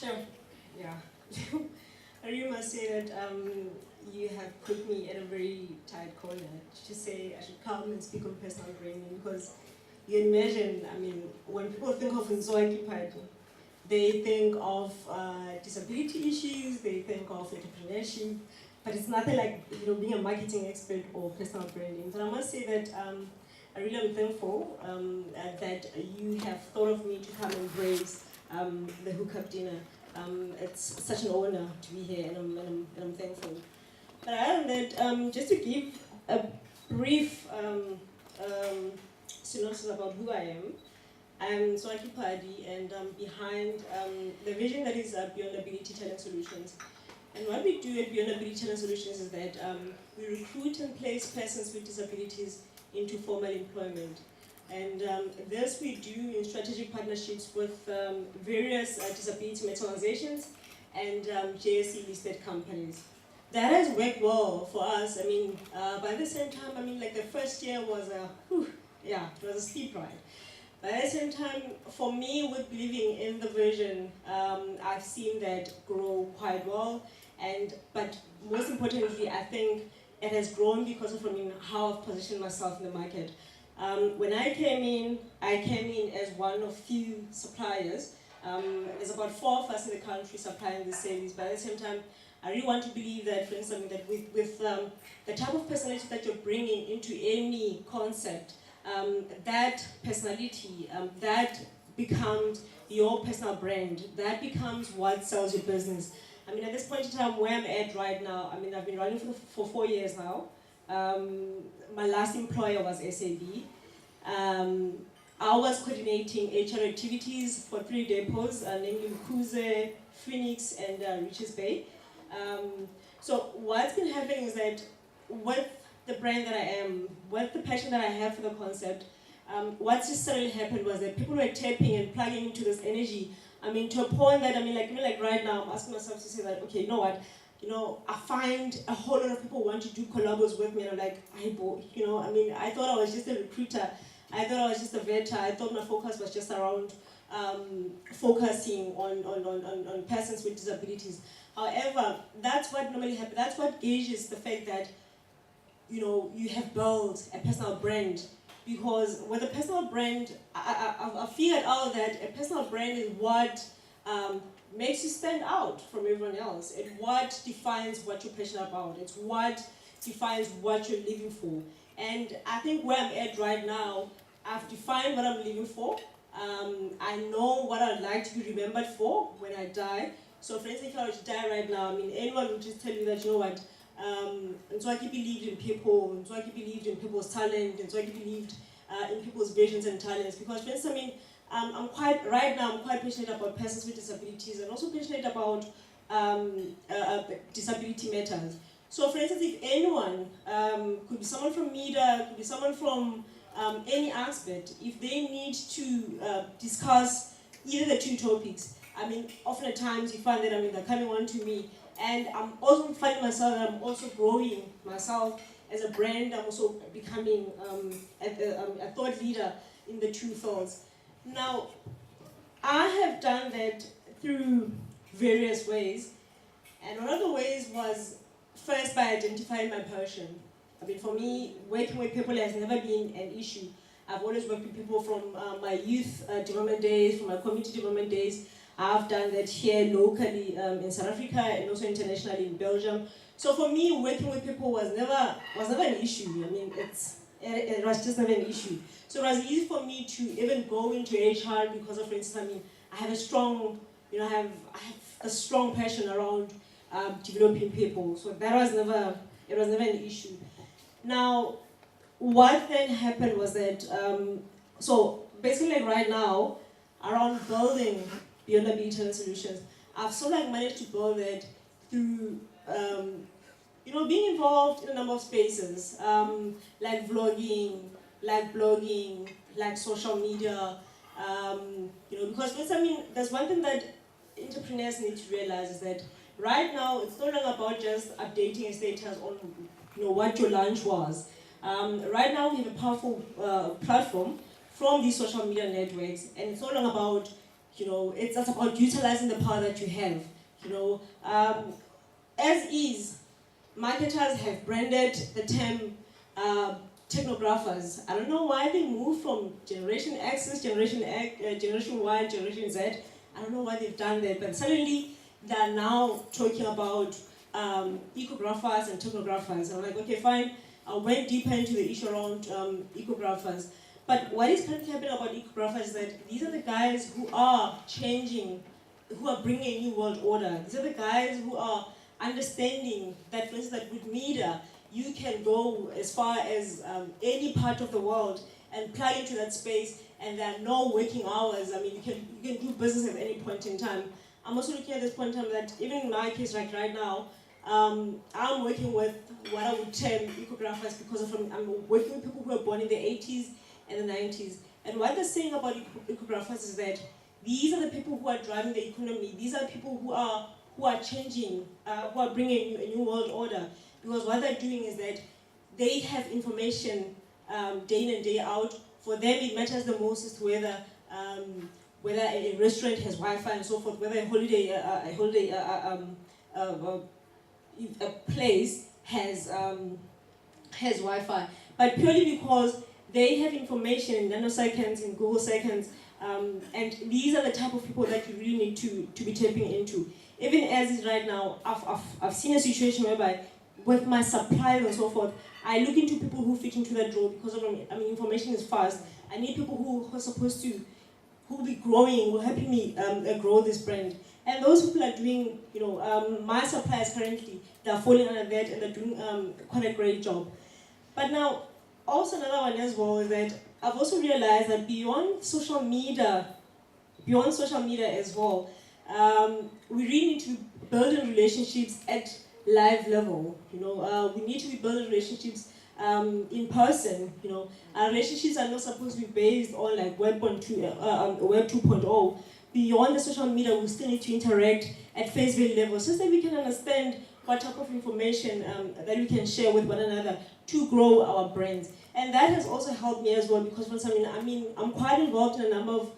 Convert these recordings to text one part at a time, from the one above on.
Sure. Yeah. I really must say that you have put me in a very tight corner to say I should come and speak on personal branding because you imagine, I mean, when people think of Ntsoaki Phali, they think of disability issues, they think of entrepreneurship, but it's nothing like being a marketing expert or personal branding. But I must say that I really am thankful that you have thought of me to come and grace the hookup dinner. It's such an honor to be here, and I'm thankful. But other than that, just to give a brief synopsis about who I am. I'm Ntsoaki Phali, and I'm behind the vision that is Beyond Ability Talent Solutions. And what we do at Beyond Ability Talent Solutions is that we recruit and place persons with disabilities into formal employment. And this we do in strategic partnerships with various disability metal organizations and JSE listed companies. That has worked well for us. I mean, by the same time, I mean, like the first year was it was a steep ride. But at the same time, for me, with believing in the vision, I've seen that grow quite well. But most importantly, I think it has grown because of how I've positioned myself in the market. When I came in as one of few suppliers. There's about 4 of us in the country supplying the service. But at the same time, I really want to believe that, for instance, that with the type of personality that you're bringing into any concept, that personality, that becomes your personal brand. That becomes what sells your business. I mean, at this point in time, where I'm at right now, I mean, I've been running for 4 years now. My last employer was SAB. I was coordinating HR activities for 3 depots, namely Mkuze, Phoenix, and Richards Bay. So what's been happening is that with the brand that I am, with the passion that I have for the concept, what just suddenly happened was that people were tapping and plugging into this energy. I mean, to a point that, I mean, like right now, I'm asking myself to say that, okay, you know what? I find a whole lot of people want to do collabos with me, and I'm like, I mean, I thought I was just a recruiter. I thought I was just a veteran. I thought my focus was just around focusing on persons with disabilities. However, that's what normally happens. That's what gauges the fact that you have built a personal brand. Because with a personal brand, I figured out that a personal brand is what makes you stand out from everyone else. It's what defines what you're passionate about. It's what defines what you're living for. And I think where I'm at right now, I've defined what I'm living for. I know what I'd like to be remembered for when I die. So for instance, if I were to die right now, I mean, anyone would just tell you that, you know what, Ntsoaki believed in people, Ntsoaki believed in people's talent, Ntsoaki believed in people's visions and talents. Because for instance, I mean, I'm quite passionate about persons with disabilities and also passionate about disability matters. So for instance, if anyone, could be someone from media, could be someone from any aspect, if they need to discuss either the 2 topics, I mean, often at times you find that, I mean, they're coming on to me, and I'm also finding myself that I'm also growing myself as a brand. I'm also becoming a thought leader in the 2 fields. Now, I have done that through various ways, and one of the ways was first by identifying my passion. I mean, for me, working with people has never been an issue. I've always worked with people from my youth development days, from my community development days. I've done that here locally in South Africa and also internationally in Belgium. So for me, working with people was never an issue. I mean, it was just never an issue. So it was easy for me to even go into HR because of, for instance, I mean, I have a strong, I have a strong passion around developing people. So it was never an issue. Now, what then happened was that, so basically like right now, around building Beyond Ability Talent Solutions, I've sort of managed to build it through, being involved in a number of spaces, like vlogging, like blogging, like social media, because I mean, there's one thing that entrepreneurs need to realize is that right now it's no longer about just updating a status on what your lunch was. Right now we have a powerful platform from these social media networks, and it's no longer about It's about utilizing the power that you have. As is, marketers have branded the term technographers. I don't know why they moved from Generation X, Generation Generation Y, Generation Z. I don't know why they've done that, but suddenly they're now talking about ecographers and technographers. I'm like, okay, fine. I went deeper into the issue around ecographers. But what is currently happening about ecographers is that these are the guys who are changing, who are bringing a new world order. These are the guys who are understanding that, for instance, that with media, you can go as far as any part of the world and plug into that space, and there are no working hours. I mean, you can do business at any point in time. I'm also looking at this point in time that even in my case, like right now, I'm working with what I would term ecographers because I'm working with people who were born in the 80s and the 90s. And what they're saying about ecographers is that these are the people who are driving the economy. These are people who are changing, who are bringing a new world order. Because what they're doing is that they have information day in and day out. For them, it matters the most as to whether a restaurant has Wi-Fi and so forth, whether a place has Wi-Fi. But purely because they have information in nanoseconds, in Google seconds, and these are the type of people that you really need to be tapping into. Even as is right now, I've seen a situation whereby with my suppliers and so forth, I look into people who fit into that role because information is fast. I need people who are supposed to, who will be growing, who will help me grow this brand. And those people are doing, my suppliers currently, they're falling under that and they're doing quite a great job. But now, also another one as well is that I've also realized that beyond social media as well, we really need to be building relationships at live level. We need to be building relationships in person. Our relationships are not supposed to be based on like Web 2.0. Beyond the social media, we still need to interact at face value level so that we can understand what type of information that we can share with one another to grow our brands. And that has also helped me as well because I'm quite involved in a number of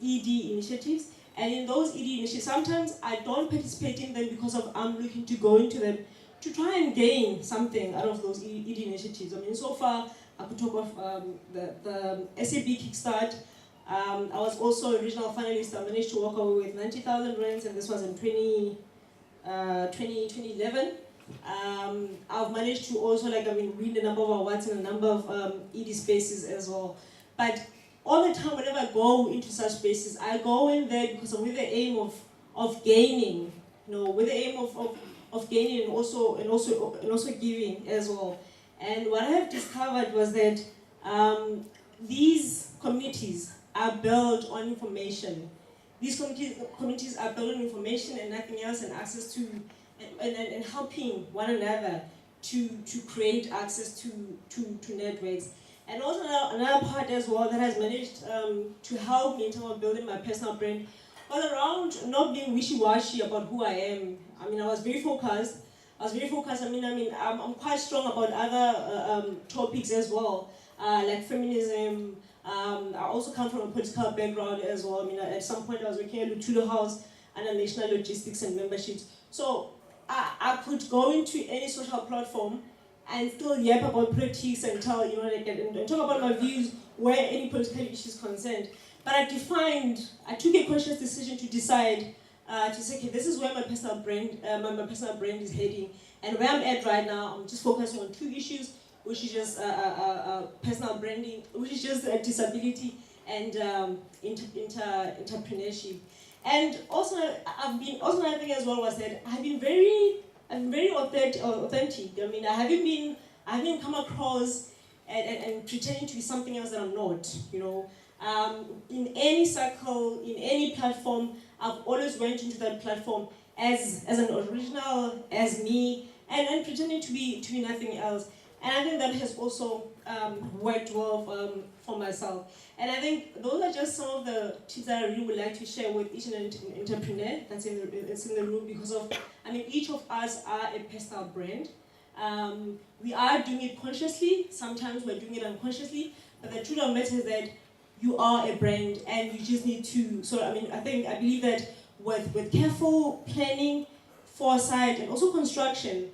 ED initiatives. And in those ED initiatives, sometimes I don't participate in them because I'm looking to go into them to try and gain something out of those ED initiatives. So far, I could talk of the SAB Kickstart. I was also a regional finalist. I managed to walk away with 90,000 rands, and this was in 2011. I've managed to also win a number of awards in a number of ED spaces as well. But all the time, whenever I go into such spaces, I go in there because I'm with the aim of gaining, with the aim of gaining and also giving as well. And what I have discovered was that these communities are built on information. These communities are built on information and nothing else, and access to and helping one another to create access to networks. And also another part as well that has managed to help me in terms of building my personal brand was around not being wishy-washy about who I am. I was very focused. I'm quite strong about other topics as well, like feminism. I also come from a political background as well. At some point I was working at Lutulo House under national logistics and memberships. So I could go into any social platform and still yap about politics and tell, and talk about my views where any political issue is concerned. But I took a conscious decision to decide to say, okay, this is where my personal brand is heading, and where I'm at right now, I'm just focusing on two issues, which is just personal branding, which is just disability and entrepreneurship. And also, another thing as well was that I've been very authentic. I haven't come across and pretending to be something else that I'm not. In any circle, in any platform, I've always went into that platform as an original, as me, and pretending to be nothing else. And I think that has also worked well for myself. And I think those are just some of the tips that I really would like to share with each and every entrepreneur that's in the room, because each of us are a personal brand. We are doing it consciously, sometimes we're doing it unconsciously, but the truth of the matter is that you are a brand, and you just need to. So I mean, I believe that with careful planning, foresight, and also construction,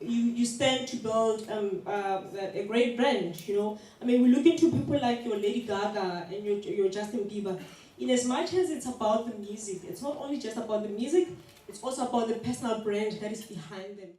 you stand to build a great brand. You know, I mean, we look into people like your Lady Gaga and your Justin Bieber. In as much as it's about the music, it's not only just about the music, it's also about the personal brand that is behind them.